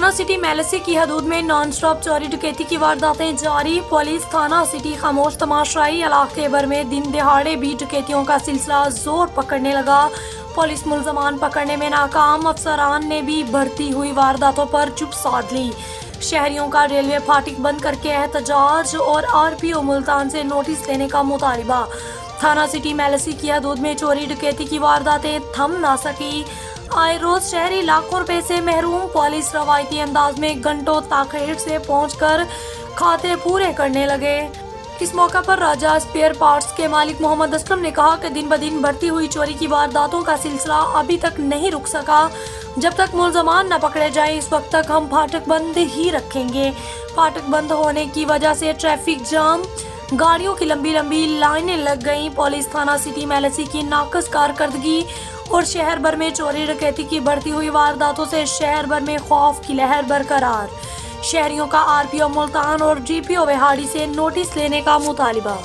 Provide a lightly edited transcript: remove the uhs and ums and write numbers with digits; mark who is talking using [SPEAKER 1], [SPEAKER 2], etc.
[SPEAKER 1] थाना सिटी मेलसी की हदूद में नॉन स्टॉप चोरी डकैती की वारदातें जारी। पुलिस थाना सिटी खामोश तमाशाई इलाके भर में दिन दहाड़े भी डकैतियों का सिलसिला जोर पकड़ने लगा। पुलिस मुलजमान पकड़ने में नाकाम, अफसरान ने भी बढ़ती हुई वारदातों पर चुप साध ली। शहरियों का रेलवे फाटक बंद करके एहतजाज और आरपीओ मुल्तान से नोटिस लेने का मुतालिबा। थाना सिटी मेलसी की हदूद में चोरी डकैती की वारदातें थम ना सकी। आए रोज शहरी लाखों रुपए से महरूम। पुलिस रवायती अंदाज में घंटों ताखीर से पहुंचकर खाते पूरे करने लगे। इस मौका पर राजा स्पेयर पार्ट्स के मालिक मोहम्मद असलम ने कहा कि दिन ब दिन बढ़ती हुई चोरी की वारदातों का सिलसिला अभी तक नहीं रुक सका। जब तक मुलजमान न पकड़े जाएं, इस वक्त तक हम फाटक बंद ही रखेंगे। फाटक बंद होने की वजह से ट्रैफिक जाम, गाड़ियों की लंबी लंबी लाइनें लग गईं। पुलिस थाना सिटी मेलसी की नाकस कारकर्दगी और शहर भर में चोरी डकैती की बढ़ती हुई वारदातों से शहर भर में खौफ की लहर बरकरार। शहरियों का आरपीओ मुल्तान और डीपीओ विहाड़ी से नोटिस लेने का मुतालिबा।